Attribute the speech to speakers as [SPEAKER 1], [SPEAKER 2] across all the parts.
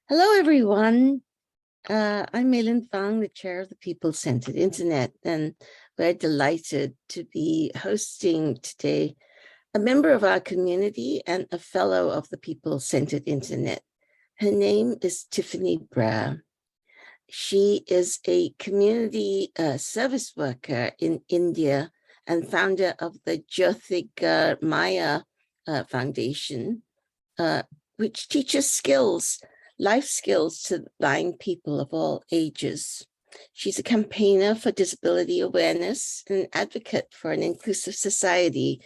[SPEAKER 1] Hello, everyone. I'm Malin Fang, the chair of the People-Centered Internet, and we're delighted to be hosting today a member of our community and a fellow of the People-Centered Internet. Her name is Tiffany Brar. She is a community service worker in India and founder of the Jyothirgamaya Foundation, which teaches life skills to blind people of all ages. She's a campaigner for disability awareness and an advocate for an inclusive society,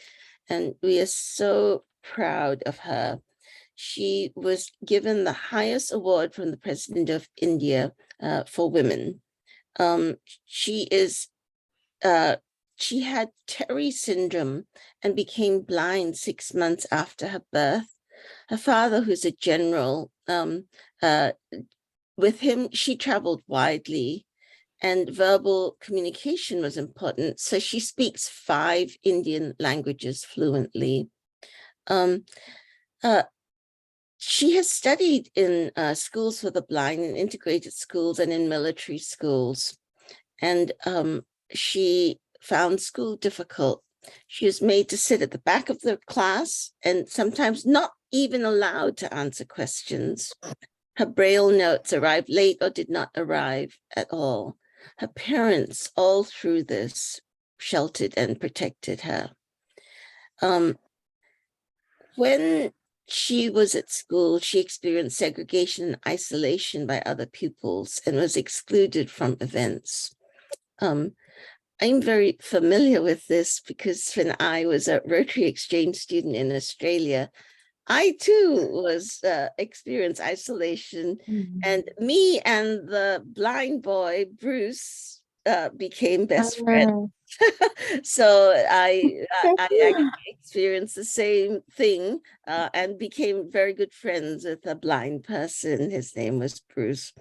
[SPEAKER 1] and we are so proud of her. She was given the highest award from the President of India for women. She had Terry syndrome and became blind 6 months after her birth. Her father, who's a general, with him, she traveled widely, and verbal communication was important. So she speaks 5 Indian languages fluently. She has studied in schools for the blind, in integrated schools and in military schools. And she found school difficult. She was made to sit at the back of the class and sometimes not even allowed to answer questions. Her Braille notes arrived late or did not arrive at all. Her parents, all through this, sheltered and protected her. When she was at school, she experienced segregation and isolation by other pupils and was excluded from events. I'm very familiar with this because when I was a Rotary Exchange student in Australia, I too was experienced isolation, and me and the blind boy, Bruce, became best friends. So I actually experienced the same thing and became very good friends with a blind person. His name was Bruce.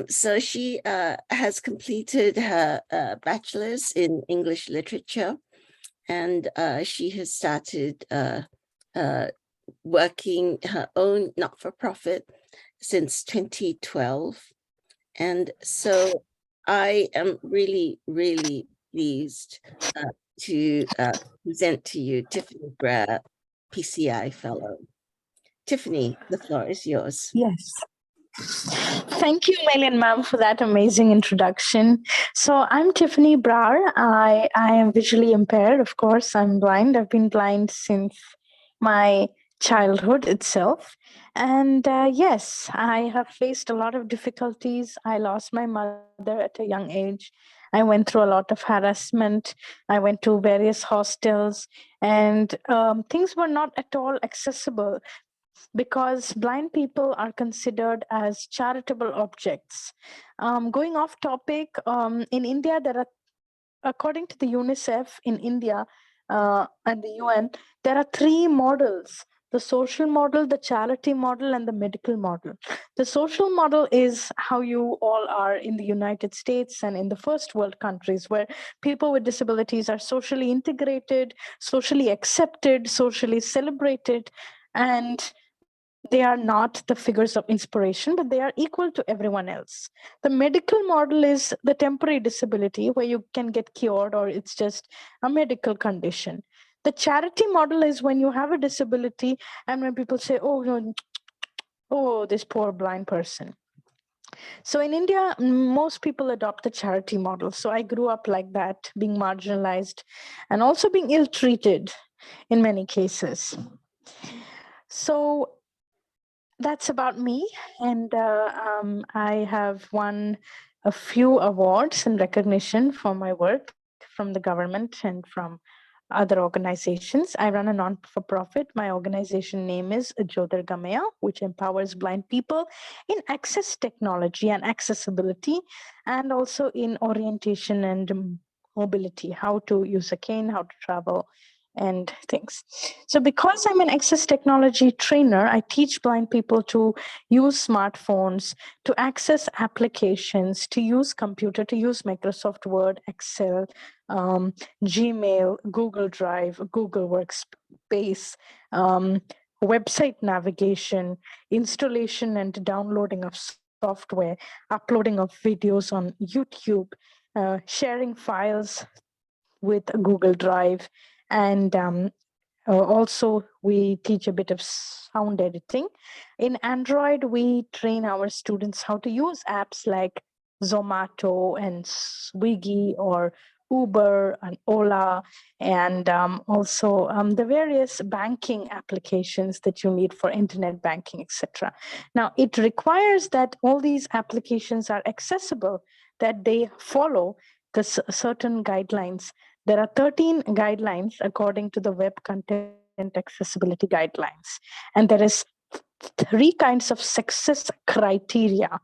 [SPEAKER 1] So she has completed her bachelor's in English literature, and she has started working her own not-for-profit since 2012. And so I am really, really pleased to present to you Tiffany Brar, PCI Fellow. Tiffany, the floor is yours.
[SPEAKER 2] Yes. Thank you, Malin ma'am, for that amazing introduction. So I'm Tiffany Brar. I am visually impaired. Of course, I'm blind. I've been blind since my childhood itself. And yes, I have faced a lot of difficulties. I lost my mother at a young age. I went through a lot of harassment. I went to various hostels, and things were not at all accessible because blind people are considered as charitable objects. Going off topic, in India, there are, according to the UNICEF in India and the UN, there are 3 models: the social model, the charity model, and the medical model. The social model is how you all are in the United States and in the first world countries, where people with disabilities are socially integrated, socially accepted, socially celebrated, and they are not the figures of inspiration, but they are equal to everyone else. The medical model is the temporary disability where you can get cured or it's just a medical condition. The charity model is when you have a disability and when people say, oh, no, oh, this poor blind person. So in India, most people adopt the charity model. So I grew up like that, being marginalized and also being ill-treated in many cases. So that's about me, and I have won a few awards and recognition for my work from the government and from other organizations. I run a non-for-profit. My organization name is Jyothirgamaya, which empowers blind people in access technology and accessibility, and also in orientation and mobility, how to use a cane, how to travel, and things. So because I'm an access technology trainer, I teach blind people to use smartphones, to access applications, to use computer, to use Microsoft Word, Excel, Gmail, Google Drive, Google Workspace, website navigation, installation and downloading of software, uploading of videos on YouTube, sharing files with Google Drive, and also we teach a bit of sound editing. In Android, we train our students how to use apps like Zomato and Swiggy or Uber and Ola, and also the various banking applications that you need for internet banking, etc. Now, it requires that all these applications are accessible, that they follow the certain guidelines. There are 13 guidelines according to the Web Content Accessibility Guidelines, and there is 3 kinds of success criteria.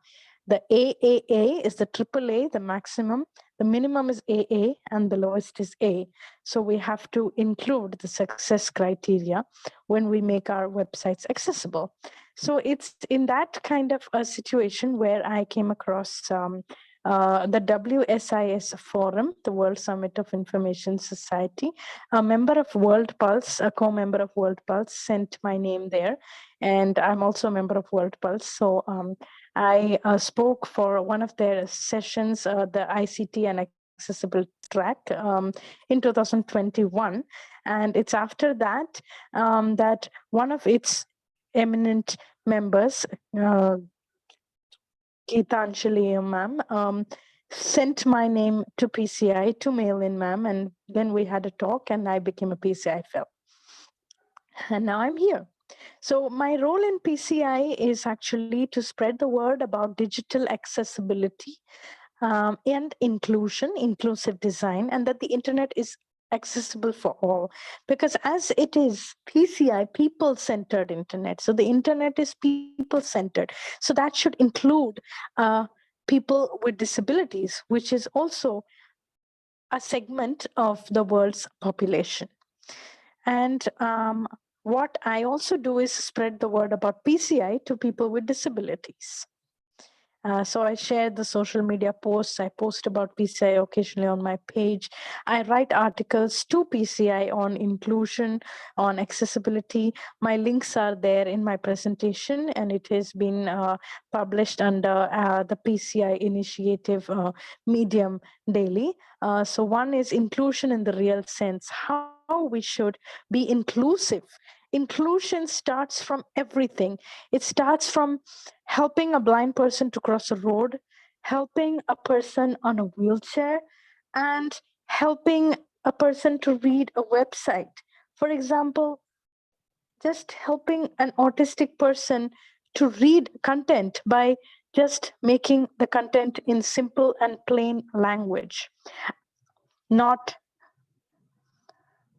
[SPEAKER 2] The AAA is the AAA, the maximum. The minimum is AA, and the lowest is A. So we have to include the success criteria when we make our websites accessible. So it's in that kind of a situation where I came across the WSIS Forum, the World Summit of Information Society. A member of World Pulse, a co-member of World Pulse, sent my name there, and I'm also a member of World Pulse. So I spoke for one of their sessions, the ICT and accessible track, in 2021, and it's after that that one of its eminent members, Geetanjali ma'am, sent my name to PCI to mail in, ma'am, and then we had a talk and I became a PCI Fellow. And now I'm here. So my role in PCI is actually to spread the word about digital accessibility and inclusion, inclusive design, and that the internet is accessible for all. Because as it is PCI, people-centered internet, so the internet is people-centered. So that should include people with disabilities, which is also a segment of the world's population. And what I also do is spread the word about PCI to people with disabilities. So I share the social media posts. I post about PCI occasionally on my page. I write articles to PCI on inclusion, on accessibility. My links are there in my presentation, and it has been published under the PCI initiative Medium Daily. So one is inclusion in the real sense, how we should be inclusive. Inclusion starts from everything. It starts from helping a blind person to cross a road, helping a person on a wheelchair, and helping a person to read a website. For example, just helping an autistic person to read content by just making the content in simple and plain language, not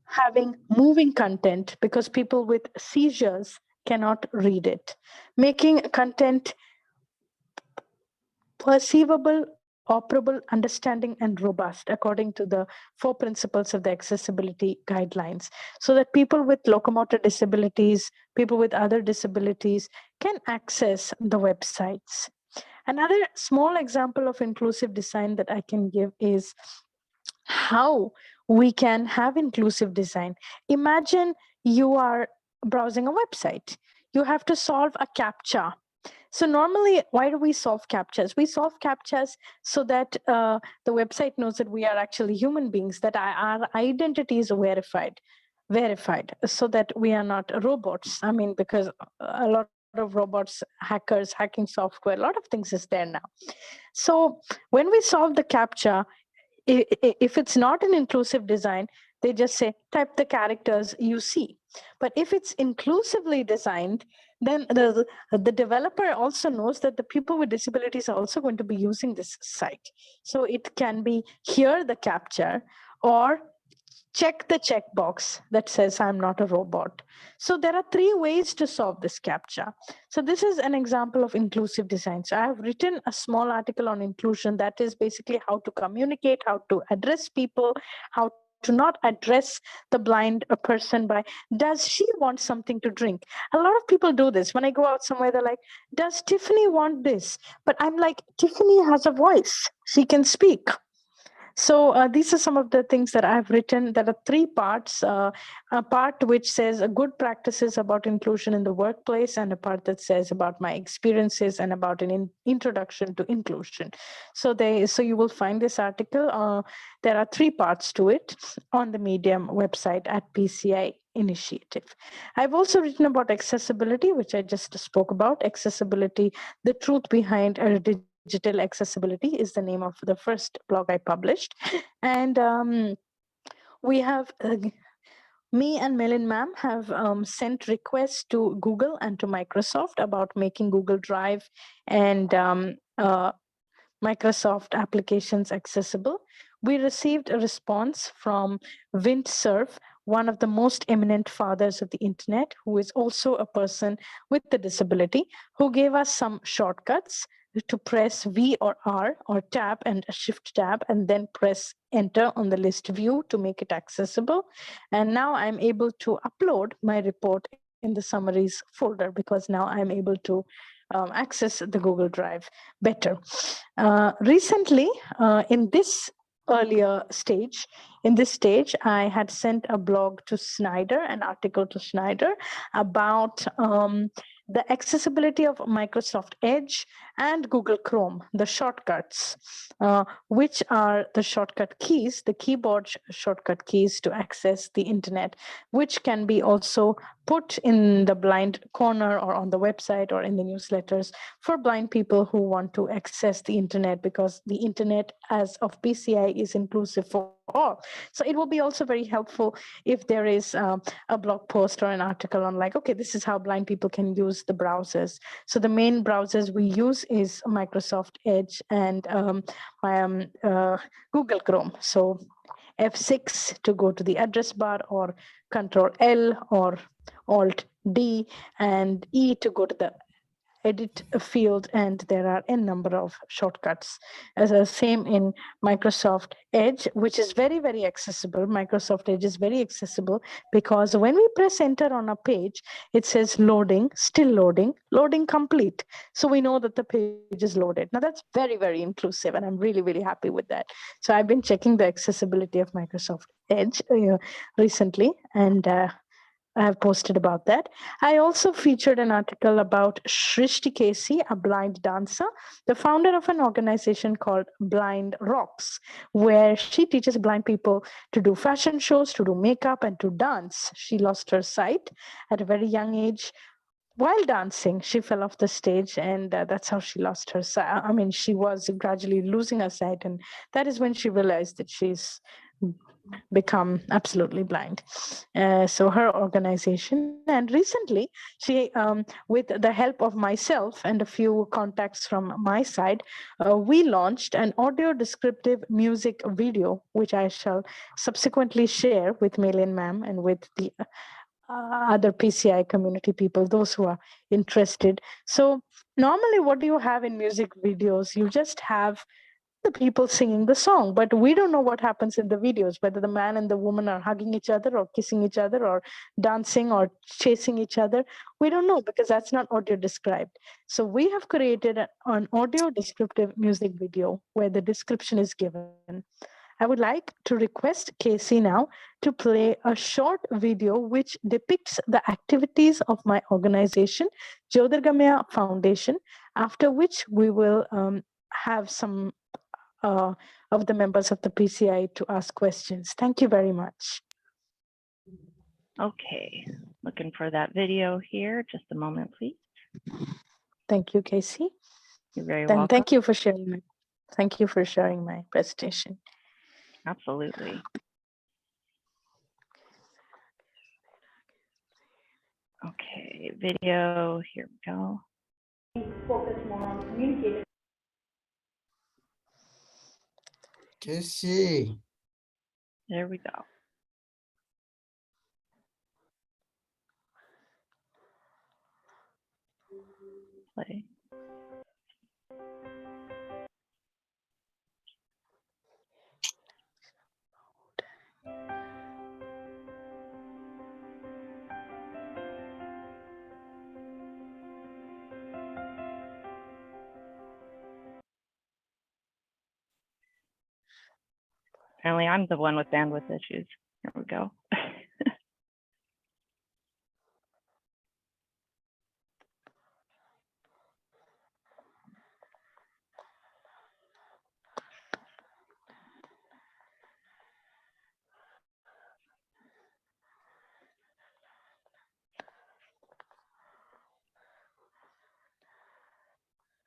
[SPEAKER 2] having moving content because people with seizures cannot read it, making content perceivable, operable, understanding, and robust according to the 4 principles of the accessibility guidelines, so that people with locomotor disabilities, people with other disabilities can access the websites. Another small example of inclusive design that I can give is how we can have inclusive design. Imagine you are browsing a website. You have to solve a CAPTCHA. So normally, why do we solve CAPTCHAs? We solve CAPTCHAs so that the website knows that we are actually human beings, that our identity is verified, so that we are not robots. I mean, because a lot of robots, hackers, hacking software, a lot of things is there now. So when we solve the CAPTCHA, if it's not an inclusive design, they just say, type the characters you see. But if it's inclusively designed, then the developer also knows that the people with disabilities are also going to be using this site. So it can be hear the CAPTCHA or check the checkbox that says I'm not a robot. So there are 3 ways to solve this CAPTCHA. So this is an example of inclusive design. So I have written a small article on inclusion that is basically how to communicate, how to address people, how to not address the blind person by, does she want something to drink? A lot of people do this. When I go out somewhere, they're like, does Tiffany want this? But I'm like, Tiffany has a voice. She can speak. So these are some of the things that I've written. There are three parts. A part which says good practices about inclusion in the workplace, and a part that says about my experiences and about an introduction to inclusion. So you will find this article. There are three parts to it on the Medium website at PCI Initiative. I've also written about accessibility, which I just spoke about. Accessibility, the truth behind digital accessibility, is the name of the first blog I published. And we have me and Melin ma'am have sent requests to Google and to Microsoft about making Google Drive and Microsoft applications accessible. We received a response from Vint Cerf, one of the most eminent fathers of the internet, who is also a person with a disability, who gave us some shortcuts to press V or R or tab and shift tab and then press enter on the list view to make it accessible. And now I'm able to upload my report in the summaries folder because now I'm able to access the Google Drive better. Recently, in this earlier stage, I had sent a blog to Snyder, an article to Snyder about the accessibility of Microsoft Edge and Google Chrome, the shortcuts, which are the shortcut keys, the keyboard shortcut keys to access the internet, which can be also put in the blind corner or on the website or in the newsletters for blind people who want to access the internet, because the internet as of PCI is inclusive for all. So it will be also very helpful if there is a blog post or an article on like, okay, this is how blind people can use the browsers. So the main browsers we use is Microsoft Edge and Google Chrome. So F6 to go to the address bar, or Control L or Alt D, and E to go to the edit field, and there are a number of shortcuts. As the same in Microsoft Edge, which is very, very accessible. Microsoft Edge is very accessible because when we press enter on a page, it says loading, still loading, loading complete. So we know that the page is loaded. Now that's very, very inclusive, and I'm really, really happy with that. So I've been checking the accessibility of Microsoft Edge recently, and I have posted about that. I also featured an article about Shrishti Casey, a blind dancer, the founder of an organization called Blind Rocks, where she teaches blind people to do fashion shows, to do makeup, and to dance. She lost her sight at a very young age. While dancing, she fell off the stage, and that's how she lost her sight. I mean, she was gradually losing her sight, and that is when she realized that she's become absolutely blind. So her organization, and recently she, with the help of myself and a few contacts from my side, we launched an audio descriptive music video, which I shall subsequently share with Malian ma'am and with the other PCI community people, those who are interested. So normally what do you have in music videos? You just have the people singing the song, but we don't know what happens in the videos, whether the man and the woman are hugging each other or kissing each other or dancing or chasing each other. We don't know because that's not audio described. So we have created an audio descriptive music video where the description is given. I would like to request Casey now to play a short video which depicts the activities of my organization, Jyothirgamaya Foundation, after which we will have some of the members of the PCI to ask questions. Thank you very much.
[SPEAKER 3] Okay, looking for that video here. Just a moment, please.
[SPEAKER 2] Thank you, Casey.
[SPEAKER 3] You're very welcome.
[SPEAKER 2] Thank you for sharing. Thank you for sharing my presentation.
[SPEAKER 3] Absolutely. Okay, video, here we go.
[SPEAKER 4] Focus more on communication.
[SPEAKER 1] Casey.
[SPEAKER 3] There we go. Play. Apparently I'm the one with bandwidth issues. Here we go.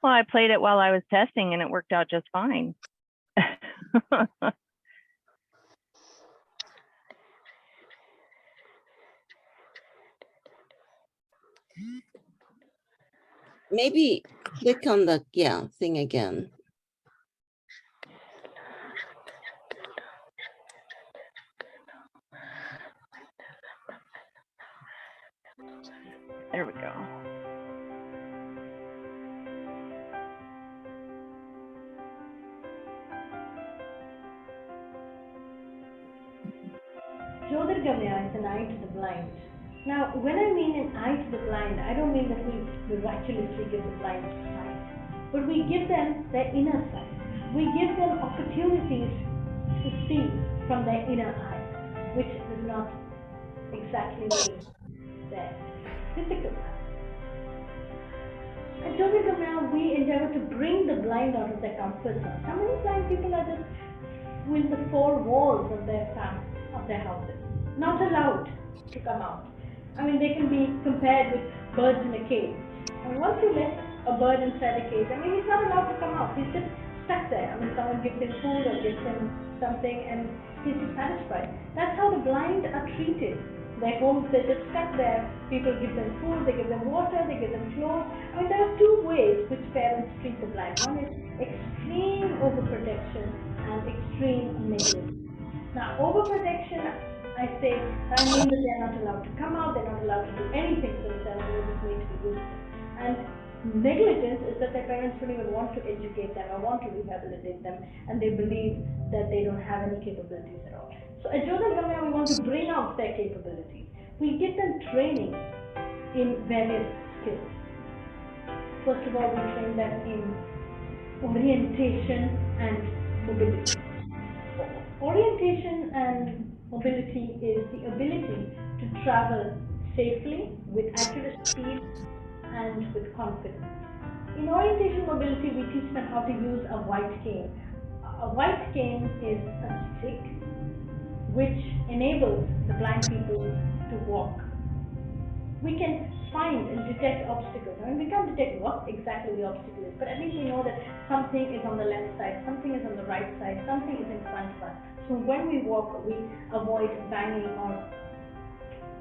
[SPEAKER 3] Well, I played it while I was testing and it worked out just fine.
[SPEAKER 1] Maybe click on the thing again.
[SPEAKER 3] There we go.
[SPEAKER 4] Jyothirgamaya is an eye to the blind. Now, when I mean an eye to the blind, I don't mean that we miraculously give the blind sight, but we give them their inner sight. We give them opportunities to see from their inner eye, which does not exactly mean their physical eye. At Jyothirgamaya, we endeavor to bring the blind out of their comfort zone. How many blind people are just within the four walls of their houses, not allowed to come out? I mean, they can be compared with birds in a cage. I mean, once you let a bird inside a cage, I mean, he's not allowed to come out. He's just stuck there. I mean, someone gives him food or gives him something and he's satisfied. That's how the blind are treated. Their homes, they're just stuck there. People give them food, they give them water, they give them clothes. I mean, there are two ways which parents treat the blind. One is extreme overprotection and extreme negligence. Now, overprotection, I say, I mean that they're not allowed to come out, they're not allowed to do anything for themselves, they just need to be used. And negligence is that their parents don't even want to educate them or want to rehabilitate them, and they believe that they don't have any capabilities at all. So at Jyothirgamaya, we want to bring out their capabilities. We give them training in various skills. First of all, we train them in orientation and mobility. Orientation and mobility is the ability to travel safely, with accurate speed, and with confidence. In orientation mobility, we teach them how to use a white cane. A white cane is a stick which enables the blind people to walk. We can find and detect obstacles. I mean, we can't detect what exactly the obstacle is, but at least we know that something is on the left side, something is on the right side, something is in front of us. So when we walk, we avoid banging or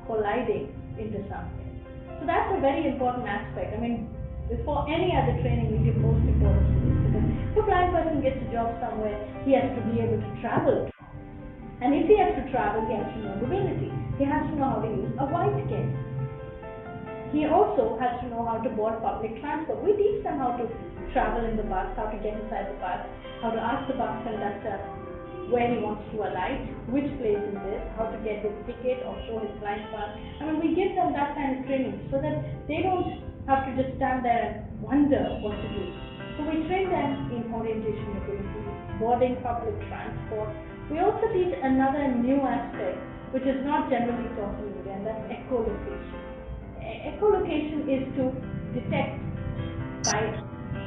[SPEAKER 4] colliding into something. So that's a very important aspect. I mean, before any other training, we give most importance to this, because if a blind person gets a job somewhere, he has to be able to travel. And if he has to travel, he has to know mobility. He has to know how to use a white cane. He also has to know how to board public transport. We teach them how to travel in the bus, how to get inside the bus, how to ask the bus conductor where he wants to alight, which place is this, how to get his ticket or show his blind pass. I mean, we give them that kind of training so that they don't have to just stand there and wonder what to do. So we train them in orientation mobility, boarding public transport. We also teach another new aspect which is not generally taught in India, and that's echolocation. Echolocation is to detect by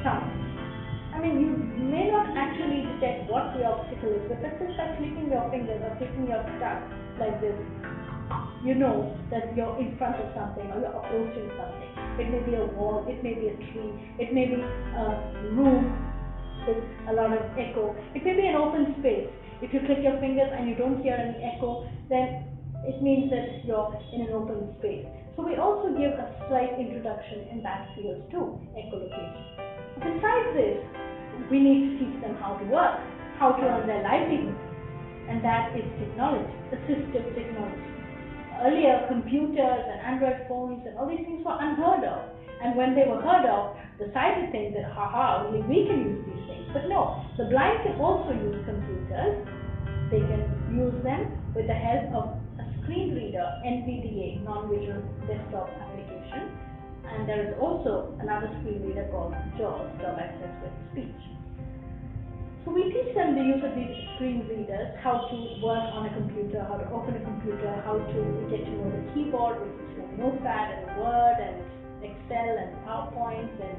[SPEAKER 4] sound. I mean, you may not actually detect what the obstacle is, but let's just by clicking your fingers or clicking your tongue like this, you know that you're in front of something or you're approaching something. It may be a wall, it may be a tree, it may be a room with a lot of echo, it may be an open space. If you click your fingers and you don't hear any echo, then it means that you're in an open space. So we also give a slight introduction in that field too, echolocation. Besides this, we need to teach them how to work, how to earn their livelihood, and that is technology, assistive technology. Earlier, computers and Android phones and all these things were unheard of. And when they were heard of, the side things that, only we can use these things. But no, the blind can also use computers. They can use them with the help of a screen reader, NVDA, non-visual desktop application. And there is also another screen reader called JAWS, Job Access with Speech. So we teach them the use of these screen readers, how to work on a computer, how to open a computer, how to get to know the keyboard, we teach them Notepad and Word and Excel and PowerPoint and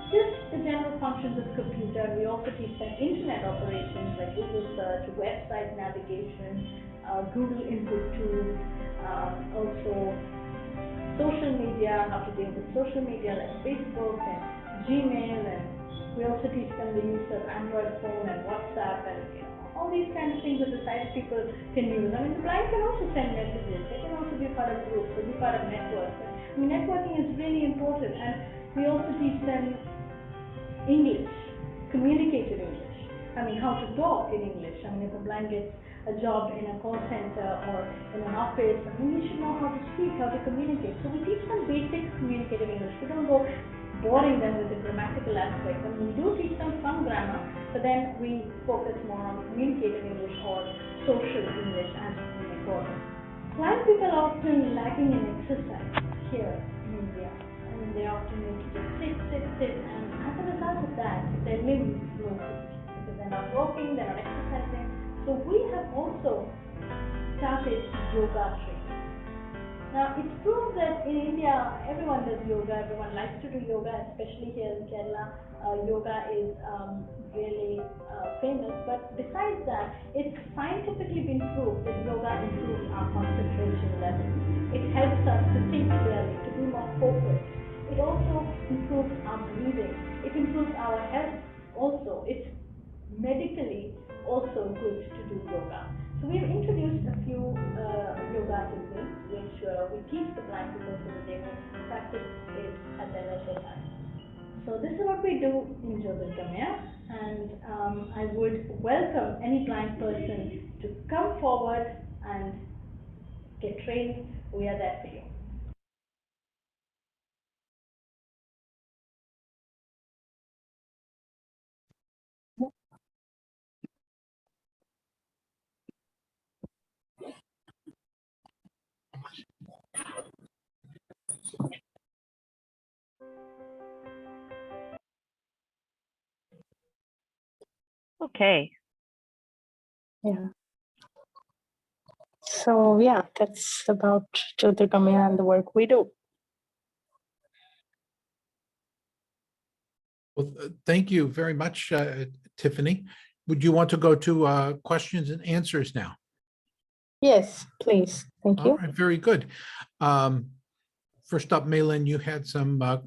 [SPEAKER 4] just the general functions of computer. We also teach them internet operations like Google search, website navigation, Google input tools, also social media, how to deal with social media like Facebook and Gmail, and we also teach them the use of Android phone and WhatsApp and all these kinds of things that the sighted people can use. I mean, the blind can also send messages. They can also be part of groups or be part of networks. I mean, networking is really important, and we also teach them English, communicative English. I mean, how to talk in English. I mean, if a blind gets a job in a call center or in an office, I mean, you should know how to speak, how to communicate. So we teach them basic communicative English. We don't go boring them with the grammatical aspect. I mean, we do teach them some grammar, but then we focus more on communicative English or social English, as we may call it. Blind people are often lacking in exercise here in India. I mean, they often need to just sit, and as a result of that, their limbs lose because they're not walking, they're not exercising. So we have also started yoga training. Now, it's proved that in India, everyone does yoga, everyone likes to do yoga, especially here in Kerala. Yoga is really famous, but besides that, it's scientifically been proved that yoga improves our concentration levels. It helps us to think clearly, to be more focused. It also improves our breathing. It improves our health also. It's medically also good to do yoga. So we've introduced a few yoga techniques which we teach the blind people so that they can practice it at their leisure time. So this is what we do in Jyothirgamaya, and I would welcome any blind person to come forward and get trained. We are there for you.
[SPEAKER 3] Okay.
[SPEAKER 2] Yeah. So yeah, that's about Jyothirgamaya and the work we do.
[SPEAKER 5] Well, thank you very much, Tiffany. Would you want to go to questions and answers now?
[SPEAKER 2] Yes, please. Thank you.
[SPEAKER 5] All right, very good. First up, Malin, you had some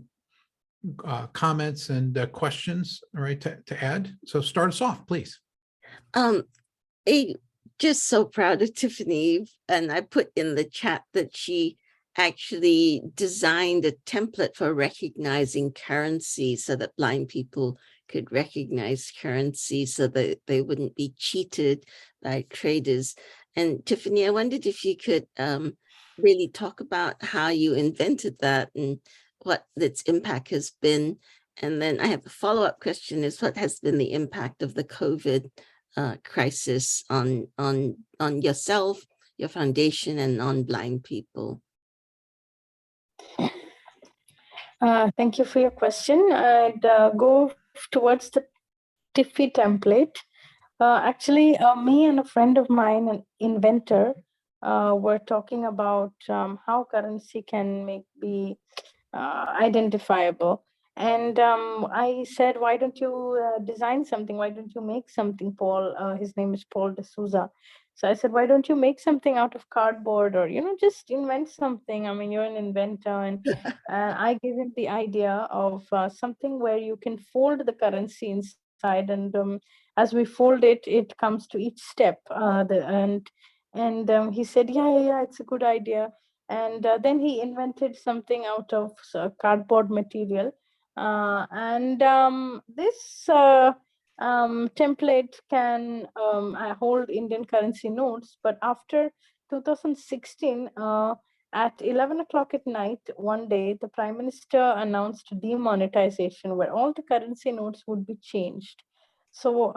[SPEAKER 5] comments and questions, all right, to add. So start us off, please.
[SPEAKER 1] Just so proud of Tiffany, and I put in the chat that she actually designed a template for recognizing currency so that blind people could recognize currency so that they wouldn't be cheated by traders. And Tiffany, I wondered if you could really talk about how you invented that and what its impact has been. And then I have a follow-up question is what has been the impact of the COVID crisis on yourself, your foundation, and on blind people?
[SPEAKER 2] Thank you for your question. I'd go towards the Tiffy template. Actually, me and a friend of mine, an inventor, were talking about how currency can be identifiable. And I said, why don't you design something? Why don't you make something, Paul? His name is Paul D'Souza. So I said, why don't you make something out of cardboard or, just invent something? I mean, you're an inventor. And I gave him the idea of something where you can fold the currency inside. And as we fold it, it comes to each step. And he said, yeah, it's a good idea. And then he invented something out of cardboard material. This template can hold Indian currency notes. But after 2016, at 11 o'clock at night, one day, the Prime Minister announced demonetization, where all the currency notes would be changed. So,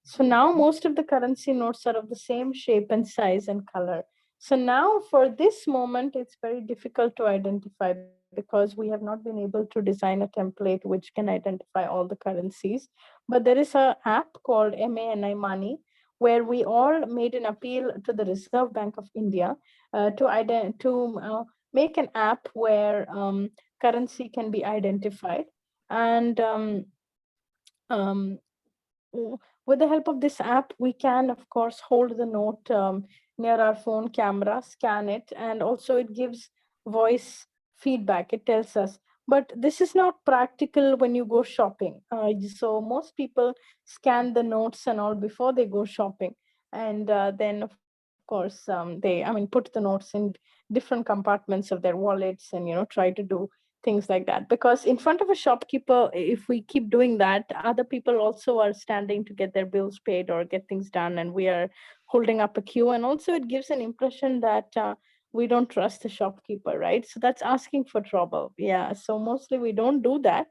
[SPEAKER 2] so now most of the currency notes are of the same shape and size and color. So now for this moment, it's very difficult to identify because we have not been able to design a template which can identify all the currencies. But there is an app called MANI Money, where we all made an appeal to the Reserve Bank of India to make an app where currency can be identified. And with the help of this app, we can, of course, hold the note near our phone camera, scan it, and also it gives voice feedback. It tells us. But this is not practical when you go shopping. So most people scan the notes and all before they go shopping. And then, of course, put the notes in different compartments of their wallets and, try to do things like that. Because in front of a shopkeeper, if we keep doing that, other people also are standing to get their bills paid or get things done, and we are holding up a queue. And also it gives an impression that we don't trust the shopkeeper, right? So that's asking for trouble. Yeah, so mostly we don't do that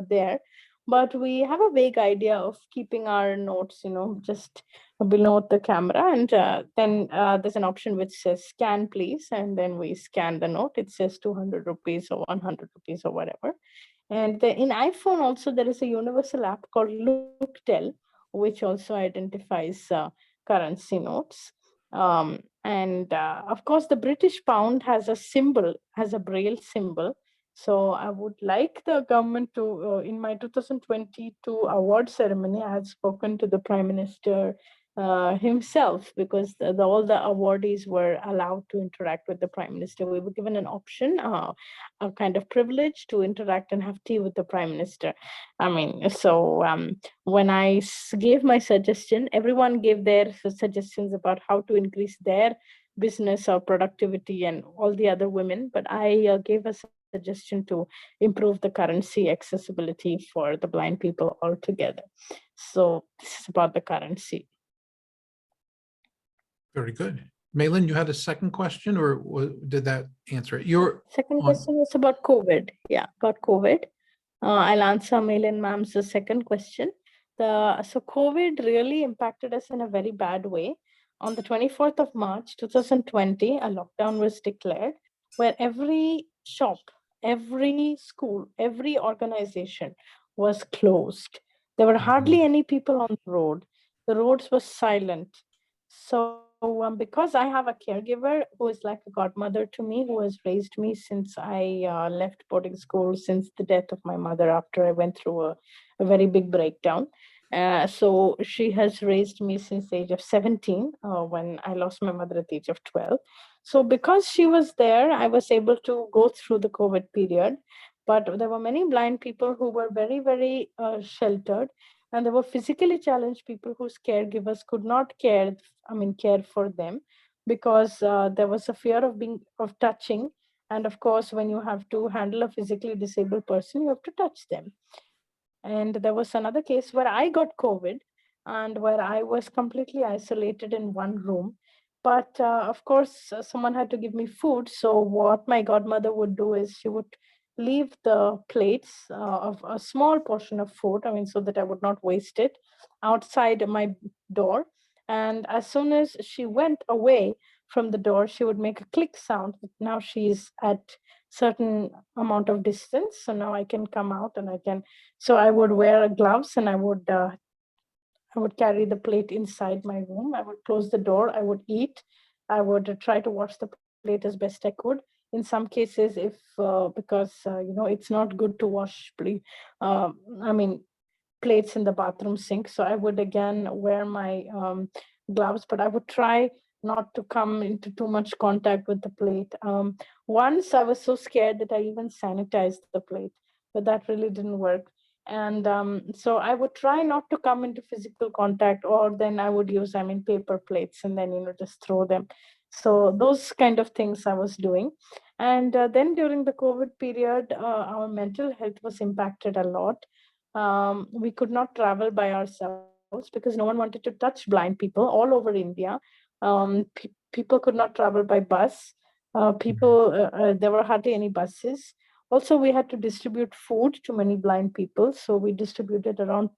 [SPEAKER 2] there, but we have a vague idea of keeping our notes, just below the camera. And then there's an option which says scan please, and then we scan the note. It says 200 rupees or 100 rupees or whatever. And in iPhone also there is a universal app called LookTel, which also identifies currency notes. And of course the British pound has a braille symbol. So I would like the government to, in my 2022 award ceremony, I had spoken to the Prime Minister himself, because all the awardees were allowed to interact with the Prime Minister. We were given an option, a kind of privilege to interact and have tea with the Prime Minister. So when I gave my suggestion, everyone gave their suggestions about how to increase their business or productivity and all the other women, but I gave a suggestion to improve the currency accessibility for the blind people altogether. So this is about the currency.
[SPEAKER 5] Very good. Malin, you had a second question, or did that answer it? Your
[SPEAKER 2] second question was about COVID. Yeah, about COVID. I'll answer Malin ma'am's second question. So COVID really impacted us in a very bad way. On the 24th of March, 2020, a lockdown was declared, where every shop, every school, every organization was closed. There were hardly any people on the road. The roads were silent. So because I have a caregiver who is like a godmother to me, who has raised me since I left boarding school, since the death of my mother after I went through a very big breakdown. So she has raised me since the age of 17, when I lost my mother at the age of 12. So because she was there, I was able to go through the COVID period. But there were many blind people who were very, very sheltered. And there were physically challenged people whose caregivers could not care for them, because there was a fear of touching. And of course, when you have to handle a physically disabled person, you have to touch them. And there was another case where I got COVID and where I was completely isolated in one room. But of course, someone had to give me food. So what my godmother would do is she would leave the plates of a small portion of food, so that I would not waste it, outside my door. And as soon as she went away from the door, she would make a click sound. Now she's at certain amount of distance. So now I can come out and so I would wear gloves, and I would carry the plate inside my room. I would close the door. I would eat. I would try to wash the plate as best I could. In some cases, because it's not good to wash plates in the bathroom sink. So I would again wear my gloves, but I would try not to come into too much contact with the plate. Once I was so scared that I even sanitized the plate, but that really didn't work. And so I would try not to come into physical contact, or then I would use, paper plates and then, just throw them. So those kind of things I was doing. And then during the COVID period, our mental health was impacted a lot. We could not travel by ourselves because no one wanted to touch blind people all over India. People could not travel by bus. There were hardly any buses. Also, we had to distribute food to many blind people. So we distributed around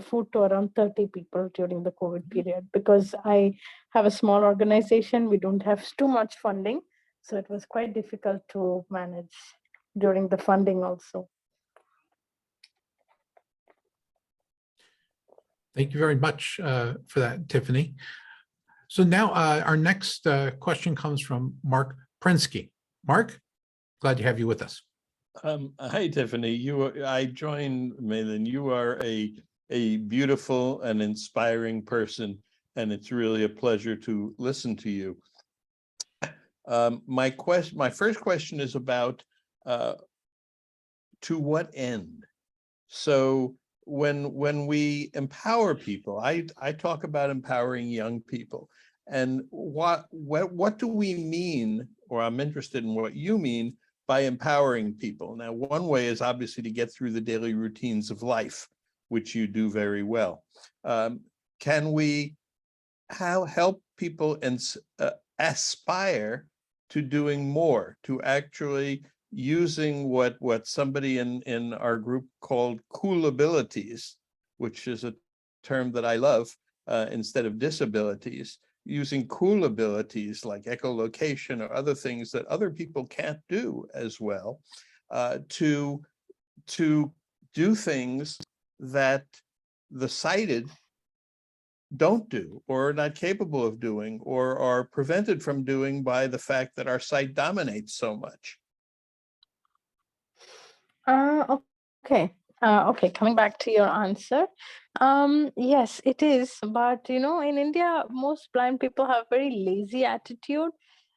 [SPEAKER 2] food to around 30 people during the COVID period. Because I have a small organization, we don't have too much funding. So it was quite difficult to manage during the funding also.
[SPEAKER 5] Thank you very much for that, Tiffany. So now our next question comes from Mark Prensky. Mark, glad to have you with us.
[SPEAKER 6] Hi, Tiffany. I join Malin. You are a beautiful and inspiring person, and it's really a pleasure to listen to you. My first question is about to what end? So when we empower people, I talk about empowering young people, and what do we mean, or I'm interested in what you mean by empowering people. Now, one way is obviously to get through the daily routines of life, which you do very well. Can we help people aspire to doing more, to actually using what somebody in our group called cool abilities, which is a term that I love, instead of disabilities, using cool abilities like echolocation or other things that other people can't do as well, to do things that the sighted don't do, or are not capable of doing, or are prevented from doing by the fact that our sight dominates so much.
[SPEAKER 2] Okay. Okay, coming back to your answer. Yes, it is. But, in India, most blind people have very lazy attitude.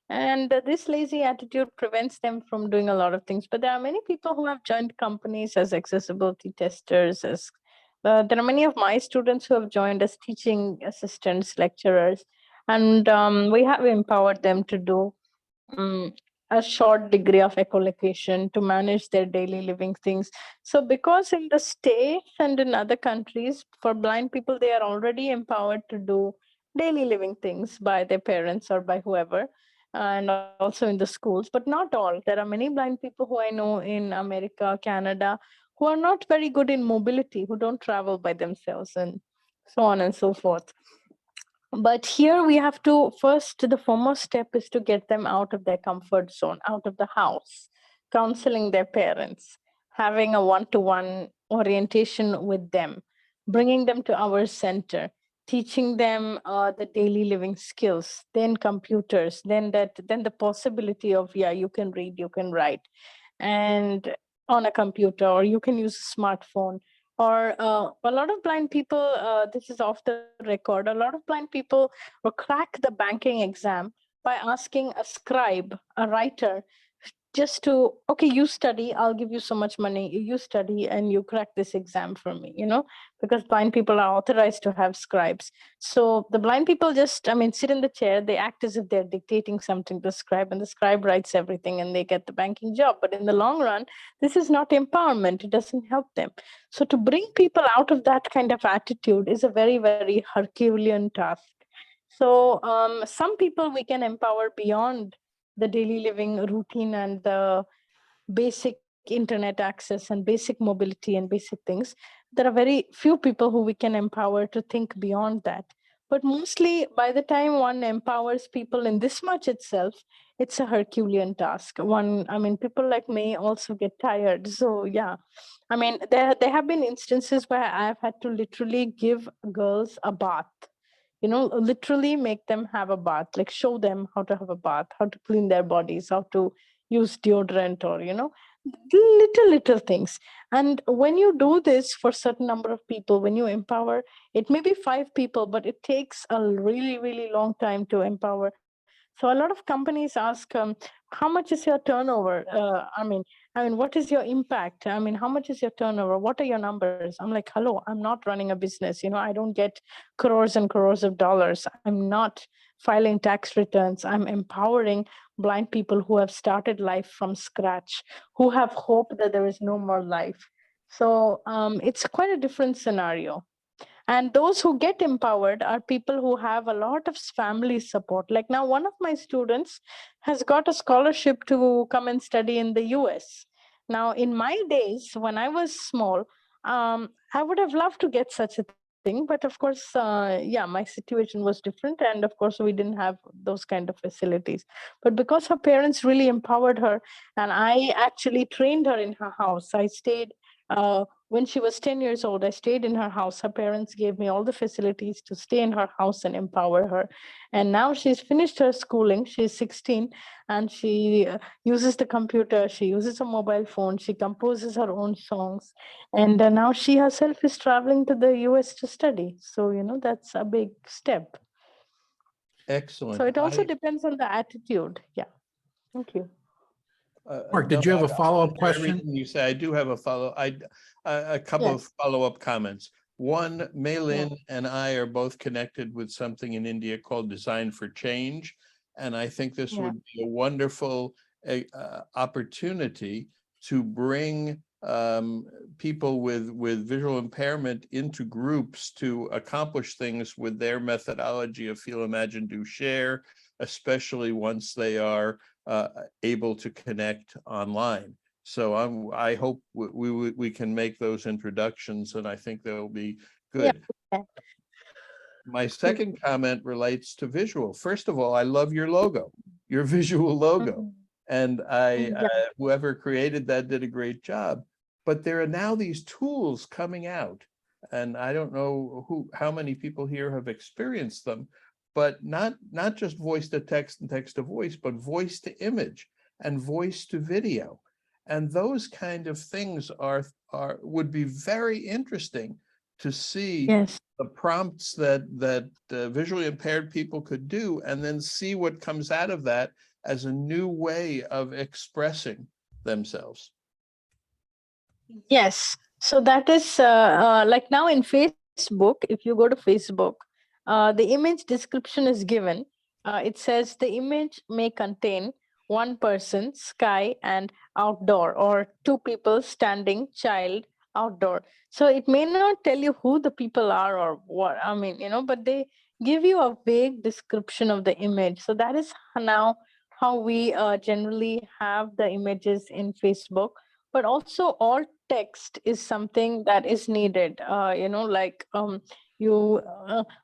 [SPEAKER 2] And this lazy attitude prevents them from doing a lot of things. But there are many people who have joined companies as accessibility testers. There are many of my students who have joined as teaching assistants, lecturers. And we have empowered them to do a short degree of echolocation to manage their daily living things. So because in the States and in other countries, for blind people, they are already empowered to do daily living things by their parents or by whoever, and also in the schools, but not all. There are many blind people who I know in America, Canada, who are not very good in mobility, who don't travel by themselves, and so on and so forth. But here we have to first, the foremost step is to get them out of their comfort zone, out of the house, counseling their parents, having a one-to-one orientation with them, bringing them to our center, teaching them the daily living skills, then computers, then the possibility of, yeah, you can read, you can write, and on a computer, or you can use a smartphone. Or a lot of blind people, this is off the record, a lot of blind people will crack the banking exam by asking a scribe, a writer, just to, okay, you study, I'll give you so much money, you study and you crack this exam for me, because blind people are authorized to have scribes. So the blind people just, sit in the chair, they act as if they're dictating something to the scribe, and the scribe writes everything and they get the banking job. But in the long run, this is not empowerment. It doesn't help them. So to bring people out of that kind of attitude is a very, very Herculean task. So some people we can empower beyond the daily living routine and the basic internet access and basic mobility and basic things. There are very few people who we can empower to think beyond that. But mostly by the time one empowers people in this much itself, it's a Herculean task. People like me also get tired. So yeah, there have been instances where I've had to literally give girls a bath, literally make them have a bath, like show them how to have a bath, how to clean their bodies, how to use deodorant, or, little things. And when you do this for a certain number of people, when you empower, it may be 5 people, but it takes a really, really long time to empower. So a lot of companies ask, how much is your turnover? What is your impact? How much is your turnover? What are your numbers? I'm like, hello, I'm not running a business. I don't get crores and crores of dollars. I'm not filing tax returns. I'm empowering blind people who have started life from scratch, who have hope that there is no more life. So it's quite a different scenario. And those who get empowered are people who have a lot of family support. Like now, one of my students has got a scholarship to come and study in the US. Now, in my days, when I was small, I would have loved to get such a thing. But of course, yeah, my situation was different. And of course, we didn't have those kind of facilities. But because her parents really empowered her, and I actually trained her in her house. I stayed, when she was 10 years old, I stayed in her house. Her parents gave me all the facilities to stay in her house and empower her. And now she's finished her schooling. She's 16, and she uses the computer. She uses a mobile phone. She composes her own songs. And now she herself is traveling to the US to study. So, that's a big step.
[SPEAKER 6] Excellent.
[SPEAKER 2] So it also depends on the attitude. Yeah. Thank you.
[SPEAKER 5] Mark, did you have a follow-up question?
[SPEAKER 6] Everything you say, I do have a a couple of follow-up comments. One, Mei-Lin and I are both connected with something in India called Design for Change. And I think this would be a wonderful opportunity to bring people with visual impairment into groups to accomplish things with their methodology of feel, imagine, do, share, especially once they are able to connect online. So I hope we can make those introductions, and I think they'll be good.
[SPEAKER 2] Yeah.
[SPEAKER 6] My second comment relates to visual. First of all, I love your logo, your visual logo. And whoever created that did a great job. But there are now these tools coming out, and I don't know how many people here have experienced them, but not just voice to text and text to voice, but voice to image and voice to video. And those kind of things would be very interesting to see the prompts that visually impaired people could do, and then see what comes out of that as a new way of expressing themselves.
[SPEAKER 2] Yes. So that is like now in Facebook, if you go to Facebook, the image description is given. It says the image may contain one person, sky, and outdoor, or two people standing, child, outdoor. So it may not tell you who the people are or what, but they give you a vague description of the image. So that is now how we generally have the images in Facebook. But also alt text is something that is needed,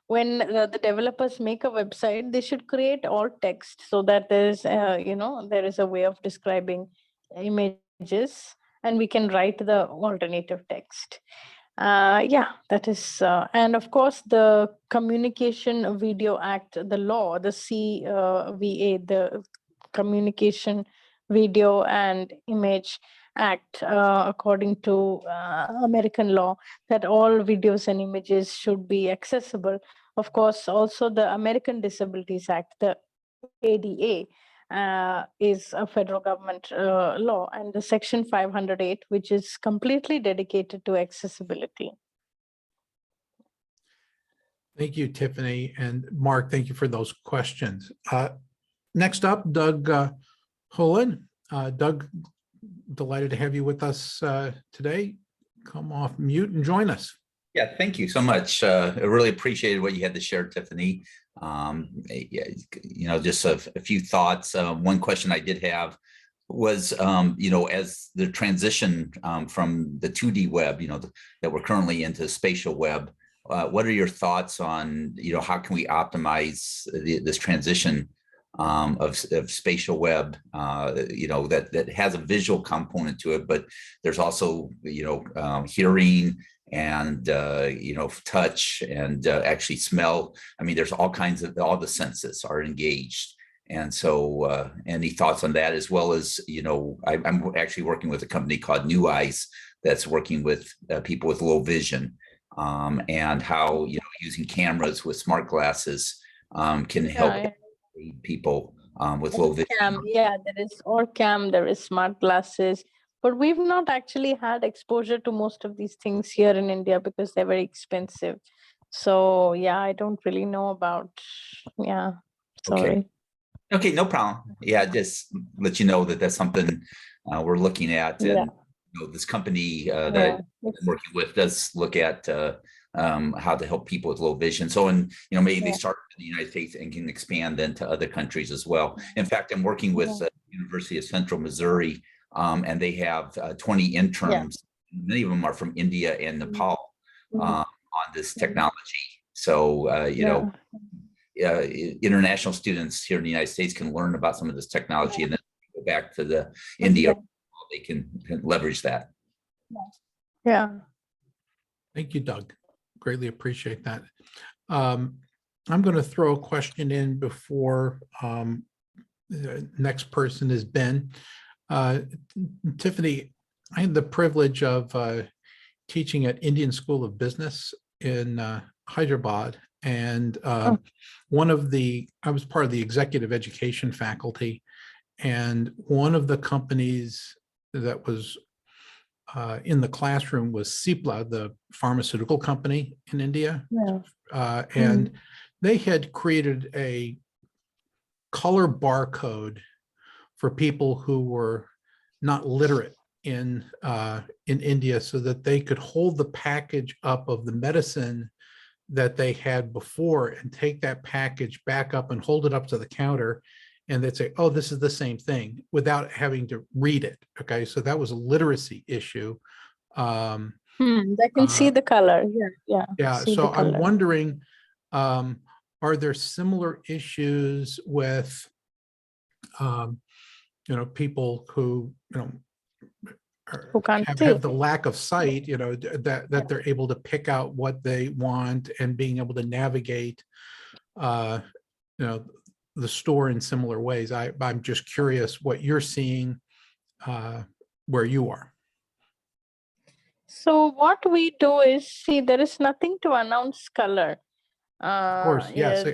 [SPEAKER 2] when the developers make a website, they should create alt text so that there is a way of describing images, and we can write the alternative text. That is, and of course, the Communication Video Act, the law, the CVA, the Communication Video and Image Act, according to American law, that all videos and images should be accessible. Of course, also the American Disabilities Act, the ADA, is a federal government law, and the Section 508, which is completely dedicated to accessibility.
[SPEAKER 5] Thank you, Tiffany. And Mark, thank you for those questions. Next up, Doug Holland. Doug, delighted to have you with us today. Come off mute and join us.
[SPEAKER 7] Yeah, thank you so much. I really appreciated what you had to share, Tiffany. Just a few thoughts. One question I did have was, as the transition from the 2D web, that we're currently into spatial web, what are your thoughts on, how can we optimize this transition of spatial web, that has a visual component to it, but there's also, hearing and, touch and actually smell. I mean, there's all the senses are engaged. And so any thoughts on that, as well as, I'm actually working with a company called New Eyes that's working with people with low vision, and how, using cameras with smart glasses can help people with low vision.
[SPEAKER 2] There is Orcam, there is smart glasses, but we've not actually had exposure to most of these things here in India because they're very expensive. So I don't really know about, sorry.
[SPEAKER 7] Okay, no problem. Yeah, just let you know that that's something we're looking at. And this company that I'm working with does look at how to help people with low vision. So, maybe they start in the United States and can expand then to other countries as well. In fact, I'm working with the University of Central Missouri, and they have 20 interns. Many of them are from India and Nepal, on this technology. So, international students here in the United States can learn about some of this technology and then go back to the India. They can leverage that.
[SPEAKER 2] Yeah.
[SPEAKER 5] Thank you, Doug. Greatly appreciate that. I'm going to throw a question in before the next person is Ben. Tiffany, I had the privilege of teaching at Indian School of Business in Hyderabad. And I was part of the executive education faculty. And one of the companies that was in the classroom was Cipla, the pharmaceutical company in India.
[SPEAKER 2] Yeah.
[SPEAKER 5] And they had created a color barcode for people who were not literate in India, so that they could hold the package up of the medicine that they had before and take that package back up and hold it up to the counter, and they'd say, oh, this is the same thing, without having to read it. Okay, so that was a literacy issue.
[SPEAKER 2] They can see the color.
[SPEAKER 5] Yeah, so I'm wondering, are there similar issues with people who
[SPEAKER 2] who can't
[SPEAKER 5] have the lack of sight, that they're able to pick out what they want and being able to navigate the store in similar ways? I'm just curious what you're seeing where you are.
[SPEAKER 2] So what we do is, see, there is nothing to announce color.
[SPEAKER 5] Of course, yes.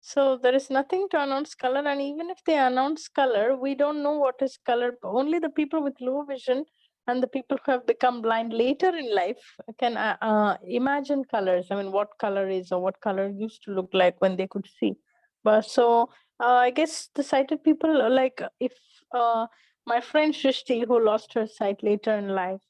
[SPEAKER 2] So there is nothing to announce color, and even if they announce color, we don't know what is color. Only the people with low vision and the people who have become blind later in life can imagine colors. I mean, what color is, or what color used to look like when they could see. But so I guess the sighted people, like if my friend Shrishti, who lost her sight later in life,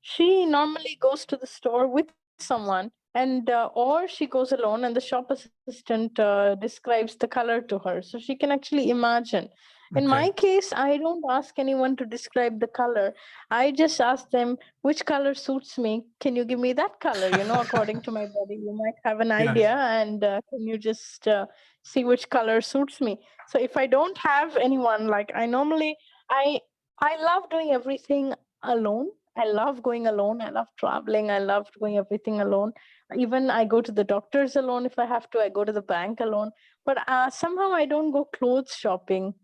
[SPEAKER 2] she normally goes to the store with someone, and or she goes alone, and the shop assistant describes the color to her, so she can actually imagine. In my case, I don't ask anyone to describe the color. I just ask them, which color suits me? Can you give me that color? According to my body, you might have an idea, and can you just see which color suits me? So if I don't have anyone, like I love doing everything alone. I love going alone. I love traveling. I love doing everything alone. Even I go to the doctors alone if I have to. I go to the bank alone. But somehow I don't go clothes shopping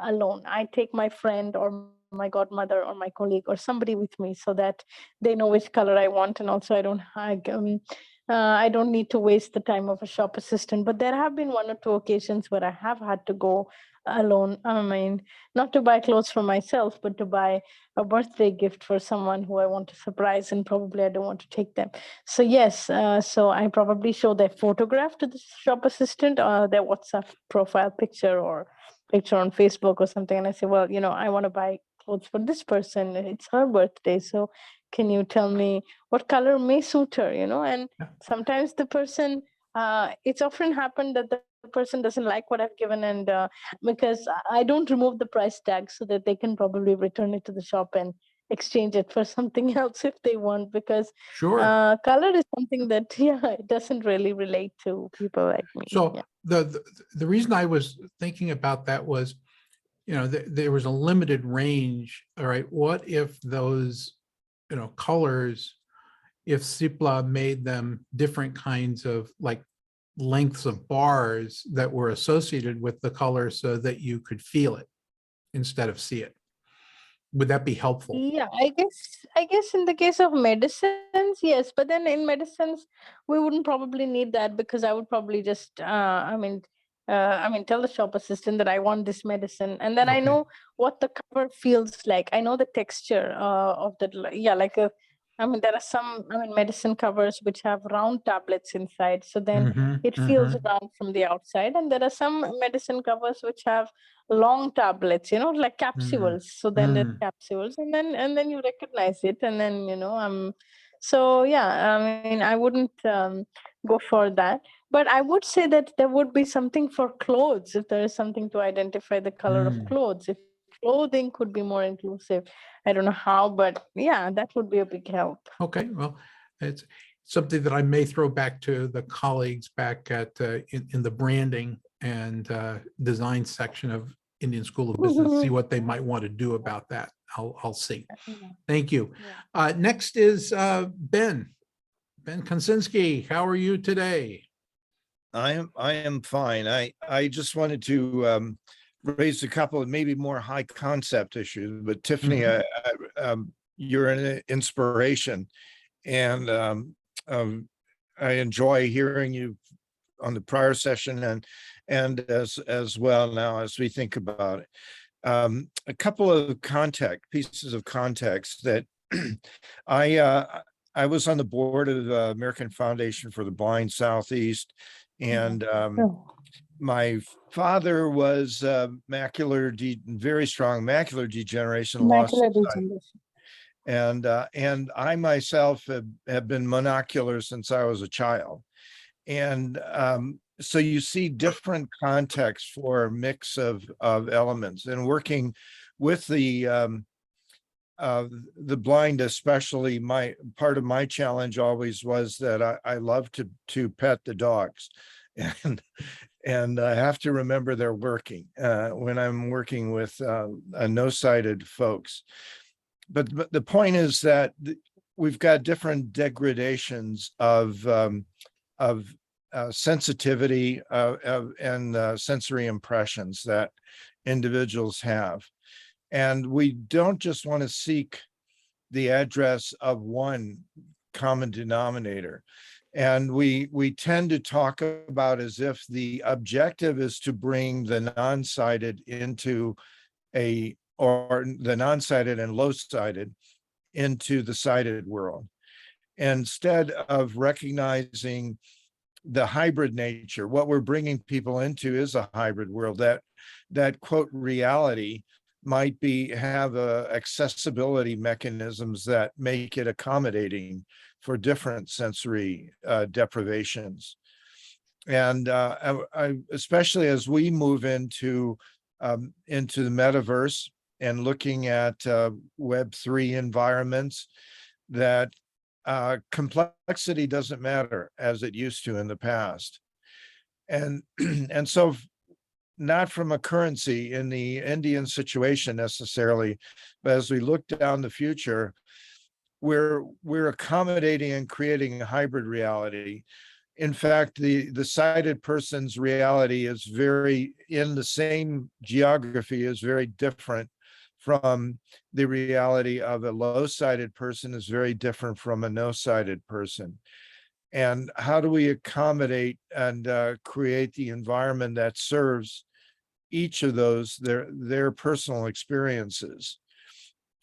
[SPEAKER 2] alone. I take my friend or my godmother or my colleague or somebody with me, so that they know which color I want. And also I don't need to waste the time of a shop assistant. But there have been 1 or 2 occasions where I have had to go alone. I mean, not to buy clothes for myself, but to buy a birthday gift for someone who I want to surprise, and probably I don't want to take them. So yes, so I probably show their photograph to the shop assistant, their WhatsApp profile picture or picture on Facebook or something, and I say, well, I want to buy clothes for this person. It's her birthday, so can you tell me what color may suit her? And sometimes the person, it's often happened that the person doesn't like what I've given, and because I don't remove the price tag, so that they can probably return it to the shop and exchange it for something else if they want, because color is something that it doesn't really relate to people like me.
[SPEAKER 5] So the reason I was thinking about that was, there was a limited range. All right, what if those colors, if Cipla made them different kinds of like lengths of bars that were associated with the color, so that you could feel it instead of see it? Would that be helpful?
[SPEAKER 2] Yeah, I guess in the case of medicines, yes. But then in medicines, we wouldn't probably need that, because I would probably just, tell the shop assistant that I want this medicine, and then I know what the cover feels like. I know the texture of the, there are some, medicine covers which have round tablets inside. So then it feels round from the outside. And there are some medicine covers which have long tablets, like capsules. So then there's capsules, and then you recognize it. And then, so yeah, I wouldn't go for that. But I would say that there would be something for clothes, if there is something to identify the color of clothes. If clothing could be more inclusive, I don't know how, but yeah, that would be a big help.
[SPEAKER 5] Okay, well, It's something that I may throw back to the colleagues back at in the branding and design section of Indian School of Business, see what they might want to do about that. I'll see. Thank you. Next is Ben Konsinski. How are you today?
[SPEAKER 8] I am fine. I just wanted to raise a couple of maybe more high concept issues, but Tiffany, you're an inspiration, and I enjoy hearing you on the prior session and as well now as we think about it. A couple of pieces of context that I was on the board of the American Foundation for the Blind Southeast, and my father was very strong macular degeneration, lost his sight. And I myself have been monocular since I was a child. And so you see different contexts for a mix of elements, and working with the blind, especially, part of my challenge always was that I love to pet the dogs, and I have to remember they're working when I'm working with no-sighted folks. But the point is that we've got different degradations of sensitivity and sensory impressions that individuals have. And we don't just want to seek the address of one common denominator. And we tend to talk about as if the objective is to bring the non-sighted or the non-sighted and low-sighted into the sighted world, instead of recognizing the hybrid nature. What we're bringing people into is a hybrid world. That quote reality might have accessibility mechanisms that make it accommodating for different sensory deprivations. And especially as we move into the metaverse and looking at Web3 environments, that complexity doesn't matter as it used to in the past. And so, not from a currency in the Indian situation necessarily, but as we look down the future, we're accommodating and creating a hybrid reality. In fact, the sighted person's reality is in the same geography, is very different from the reality of a low-sighted person, is very different from a no-sighted person. And how do we accommodate and create the environment that serves each of those, their personal experiences,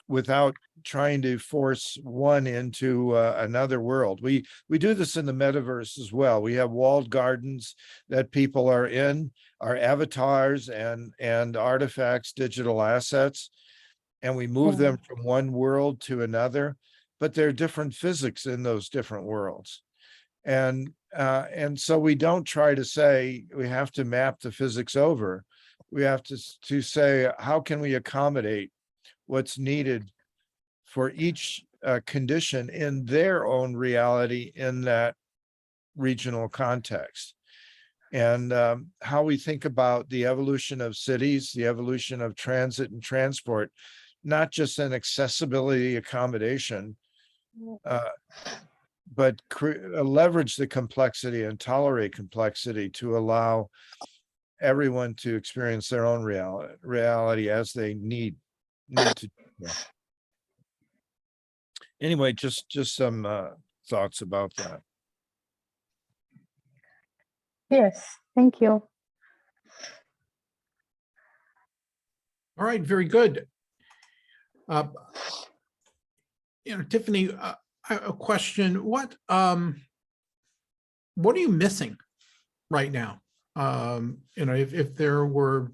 [SPEAKER 8] without trying to force one into another world? We do this in the metaverse as well. We have walled gardens that people are in, our avatars and artifacts, digital assets, and we move them from one world to another, but there are different physics in those different worlds. And so we don't try to say we have to map the physics over. We have to say, how can we accommodate what's needed for each condition in their own reality in that regional context? And how we think about the evolution of cities, the evolution of transit and transport, not just an accessibility accommodation, but leverage the complexity and tolerate complexity to allow everyone to experience their own reality as they need to. Anyway, just some thoughts about that.
[SPEAKER 2] Yes, thank you.
[SPEAKER 5] All right, very good. Tiffany, a question: what are you missing right now? If there were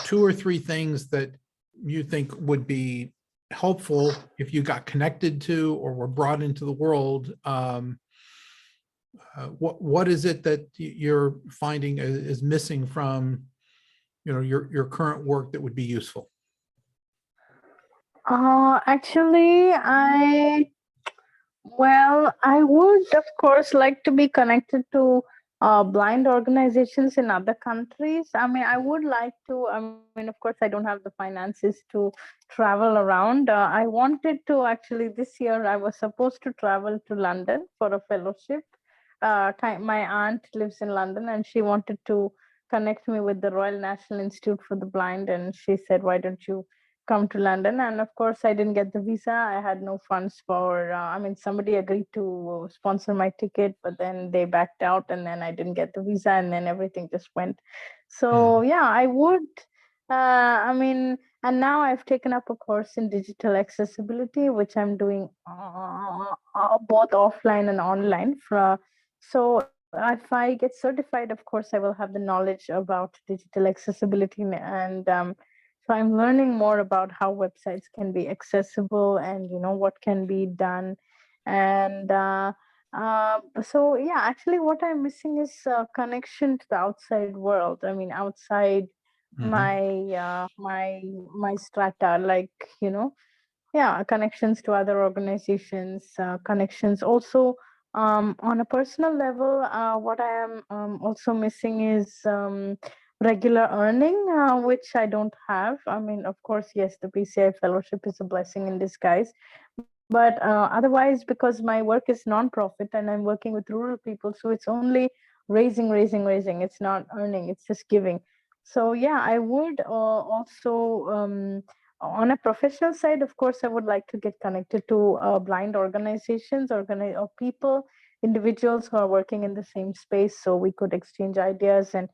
[SPEAKER 5] 2 or 3 things that you think would be helpful if you got connected to or were brought into the world, what is it that you're finding is missing from your current work that would be useful?
[SPEAKER 2] Actually, Well, I would, of course, like to be connected to blind organizations in other countries. I mean, I would like to. I mean, of course, I don't have the finances to travel around. I wanted to actually this year, I was supposed to travel to London for a fellowship. My aunt lives in London and she wanted to connect me with the Royal National Institute for the Blind. And she said, why don't you come to London? And of course, I didn't get the visa. I had no funds for, I mean, somebody agreed to sponsor my ticket, but then they backed out and then I didn't get the visa and then everything just went. So, yeah, I would, I mean, and now I've taken up a course in digital accessibility, which I'm doing both offline and online. So if I get certified, of course, I will have the knowledge about digital accessibility and so I'm learning more about how websites can be accessible and what can be done. And so yeah, actually what I'm missing is connection to the outside world. I mean, outside my strata, like, yeah, connections to other organizations, connections also on a personal level. What I am also missing is regular earning, which I don't have. I mean, of course, yes, the PCI fellowship is a blessing in disguise, but otherwise, because my work is non-profit and I'm working with rural people, so it's only raising. It's not earning, it's just giving. So yeah, I would also on a professional side, of course, I would like to get connected to blind organizations, or people, individuals who are working in the same space, so we could exchange ideas. And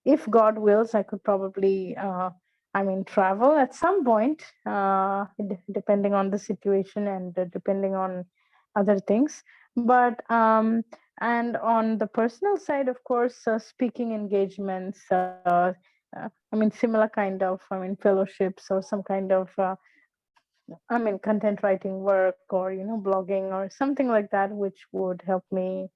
[SPEAKER 2] if God wills, I could probably, I mean, travel at some point, depending on the situation and depending on other things. But and on the personal side, of course, speaking engagements. I mean, similar kind of, I mean, fellowships or some kind of, I mean, content writing work or, blogging or something like that, which would help me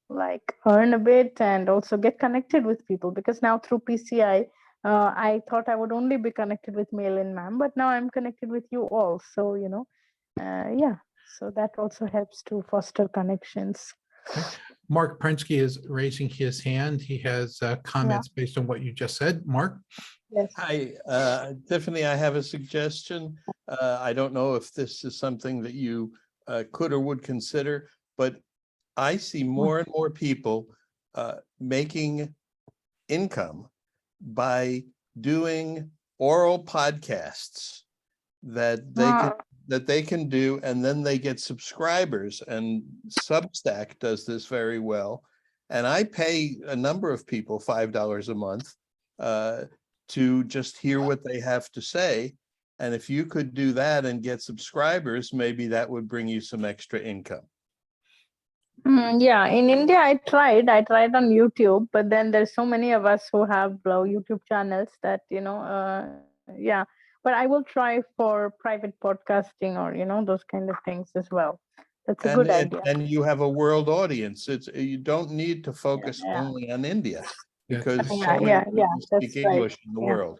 [SPEAKER 2] like earn a bit and also get connected with people. Because now through PCI, I thought I would only be connected with Malin ma'am, but now I'm connected with you all. So, yeah, so that also helps to foster connections.
[SPEAKER 5] Okay. Mark Prensky is raising his hand. He has comments based on what you just said. Mark?
[SPEAKER 2] Yes.
[SPEAKER 6] Hi, Tiffany, I have a suggestion. I don't know if this is something that you could or would consider, but I see more and more people making income by doing oral podcasts that they can do, and then they get subscribers, and Substack does this very well. And I pay a number of people $5 a month to just hear what they have to say. And if you could do that and get subscribers, maybe that would bring you some extra income.
[SPEAKER 2] Yeah, in India, I tried on YouTube, but then there's so many of us who have YouTube channels that, yeah, but I will try for private podcasting or, those kind of things as well. That's a good idea.
[SPEAKER 6] And you have a world audience. You don't need to focus only on India, because so many people speak English in the world.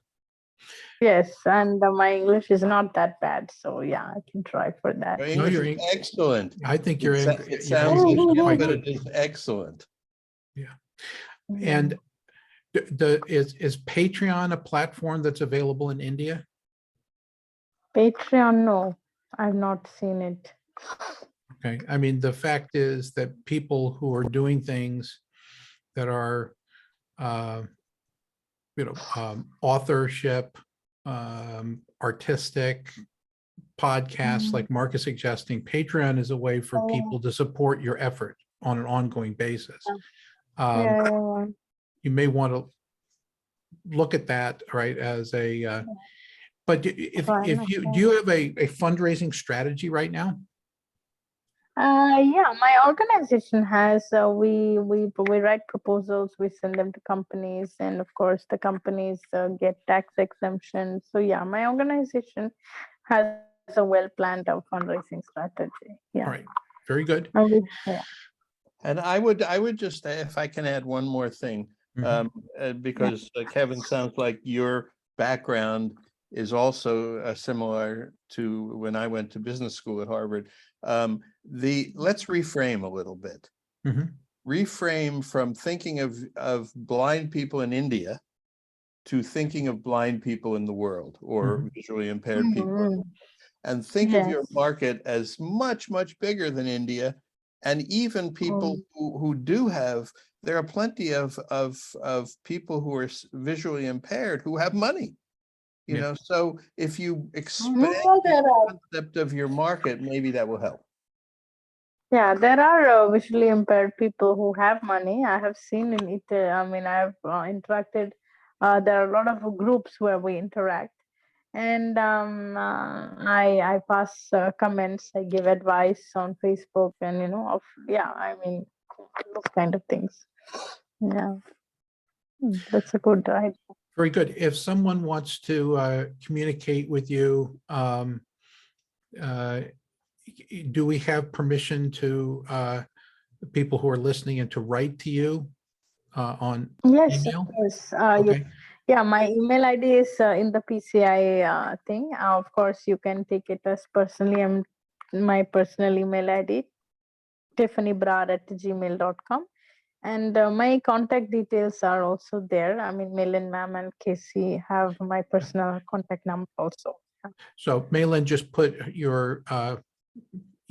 [SPEAKER 2] Yes, and my English is not that bad, so yeah, I can try for that.
[SPEAKER 6] Your English is excellent.
[SPEAKER 5] I think
[SPEAKER 6] it sounds Indian, but it is excellent.
[SPEAKER 5] Yeah. And is Patreon a platform that's available in India?
[SPEAKER 2] Patreon, no, I've not seen it.
[SPEAKER 5] Okay. I mean, the fact is that people who are doing things that are, authorship, artistic, podcasts, like Mark is suggesting, Patreon is a way for people to support your effort on an ongoing basis. You may want to look at that, right, as a, but if you, do you have a fundraising strategy right now?
[SPEAKER 2] Yeah, my organization has, we write proposals, we send them to companies, and of course the companies get tax exemption. So yeah, my organization has a well-planned fundraising strategy. Yeah.
[SPEAKER 5] All right, very good.
[SPEAKER 2] Yeah.
[SPEAKER 6] And I would just, if I can add one more thing, because Kevin, sounds like your background is also similar to when I went to business school at Harvard. Let's reframe a little bit.
[SPEAKER 5] Mhm.
[SPEAKER 6] Reframe from thinking of blind people in India to thinking of blind people in the world, or visually impaired people, and think of your
[SPEAKER 2] Yes.
[SPEAKER 6] market as much, much bigger than India. And even people who do have, there are plenty of people who are visually impaired who have money. You
[SPEAKER 5] Yeah.
[SPEAKER 6] know, so if you expand
[SPEAKER 2] Well,
[SPEAKER 6] the
[SPEAKER 2] there are.
[SPEAKER 6] concept of your market, maybe that will help.
[SPEAKER 2] Yeah, there are visually impaired people who have money. I have seen in it. I mean, I've interacted. There are a lot of groups where we interact, and I pass comments. I give advice on Facebook, and I mean, those kind of things. Yeah, that's a good idea.
[SPEAKER 5] Very good. If someone wants to communicate with you, do we have permission to people who are listening and to write to you on
[SPEAKER 2] Yes, of
[SPEAKER 5] email?
[SPEAKER 2] course.
[SPEAKER 5] Okay.
[SPEAKER 2] Yeah, my email ID is in the PCI thing. Of course, you can take it as personally. My personal email ID, tiffanybrar@gmail.com. And my contact details are also there. I mean, Malin ma'am and Casey have my personal contact number also.
[SPEAKER 5] So Malin just put your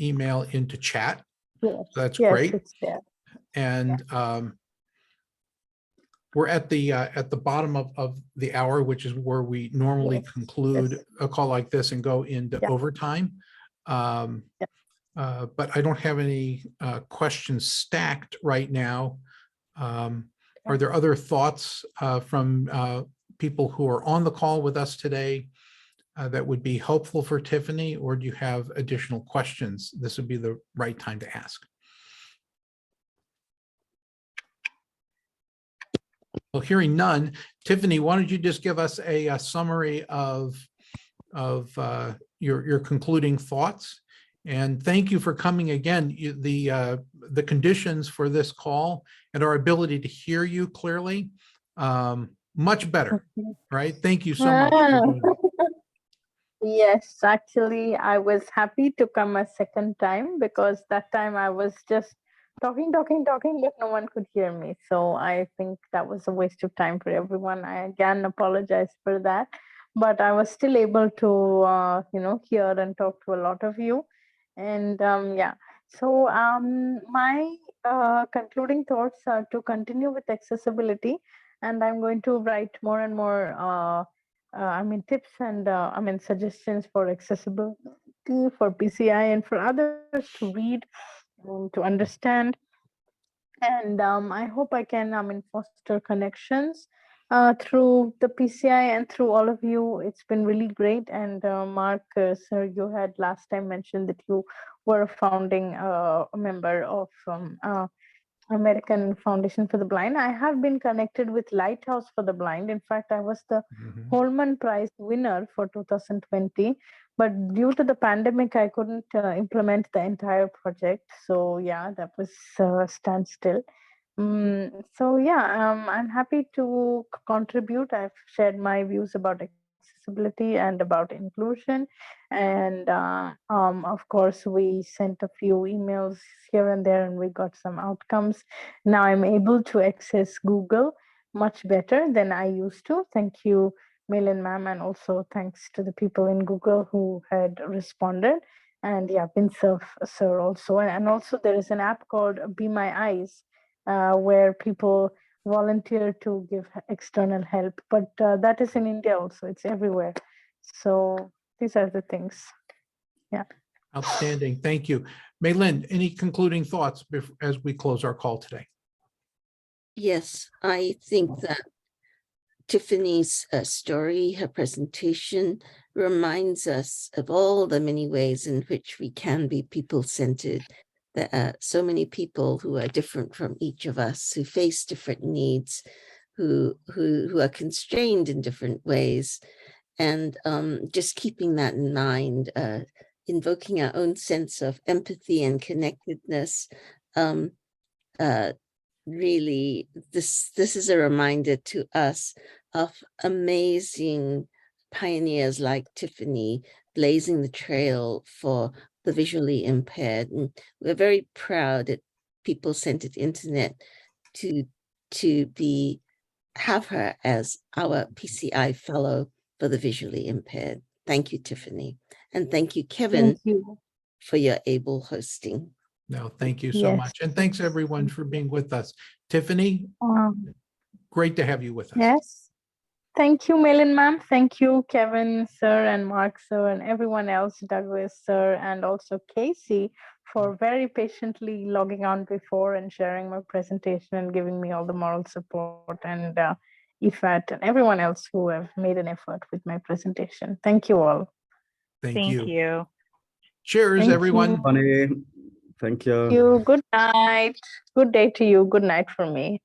[SPEAKER 5] email into chat.
[SPEAKER 2] Yes,
[SPEAKER 5] That's
[SPEAKER 2] yes,
[SPEAKER 5] great.
[SPEAKER 2] it's there.
[SPEAKER 5] And we're at the bottom of the hour, which is where we normally
[SPEAKER 2] Yes,
[SPEAKER 5] conclude
[SPEAKER 2] yes.
[SPEAKER 5] a call like this and go into
[SPEAKER 2] Yeah.
[SPEAKER 5] overtime. But I don't have any questions stacked right now. Are there other thoughts from people who are on the call with us today that would be helpful for Tiffany, or do you have additional questions? This would be the right time to ask. Well, hearing none, Tiffany, why don't you just give us a summary of your concluding thoughts? And thank you for coming again. The conditions for this call and our ability to hear you clearly, much better, right? Thank you so much for doing that.
[SPEAKER 2] Yes, actually, I was happy to come a second time because that time I was just talking, but no one could hear me. So I think that was a waste of time for everyone. I again apologize for that, but I was still able to, hear and talk to a lot of you. And yeah, so my concluding thoughts are to continue with accessibility, and I'm going to write more and more. Tips and suggestions for accessibility for PCI and for others to read and to understand. And I hope I can, foster connections through the PCI and through all of you. It's been really great. And Mark, sir, you had last time mentioned that you were a founding member of American Foundation for the Blind. I have been connected with Lighthouse for the Blind. In fact, I was the Holman Prize winner for 2020, but due to the pandemic, I couldn't implement the entire project. So yeah, that was standstill. I'm happy to contribute. I've shared my views about accessibility and about inclusion. And of course, we sent a few emails here and there and we got some outcomes. Now I'm able to access Google much better than I used to. Thank you, Malin ma'am, and also thanks to the people in Google who had responded. And yeah, Pinsurf sir also. And also there is an app called Be My Eyes, where people volunteer to give external help. But that is in India also. It's everywhere. So these are the things. Yeah.
[SPEAKER 5] Outstanding. Thank you. Malin, any concluding thoughts as we close our call today?
[SPEAKER 1] Yes, I think that Tiffany's story, her presentation, reminds us of all the many ways in which we can be people-centered. There are so many people who are different from each of us, who face different needs, who are constrained in different ways. And just keeping that in mind, invoking our own sense of empathy and connectedness, really, this is a reminder to us of amazing pioneers like Tiffany blazing the trail for the visually impaired. And we're very proud at People Centered Internet to have her as our PCI Fellow for the visually impaired. Thank you, Tiffany. And thank you, Kevin,
[SPEAKER 2] Thank you.
[SPEAKER 1] for your able hosting.
[SPEAKER 5] No, thank you so
[SPEAKER 2] Yes.
[SPEAKER 5] much. And thanks everyone for being with us. Tiffany, great to have you with us.
[SPEAKER 2] Yes. Thank you, Malin ma'am. Thank you, Kevin sir and Mark sir and everyone else, Douglas sir, and also Casey for very patiently logging on before and sharing my presentation and giving me all the moral support, and Ifat and everyone else who have made an effort with my presentation. Thank you all.
[SPEAKER 5] Thank you.
[SPEAKER 3] you.
[SPEAKER 5] Cheers,
[SPEAKER 2] Thank
[SPEAKER 5] everyone.
[SPEAKER 9] Funny. Thank you.
[SPEAKER 2] you. Good night. Good day to you. Good night for me.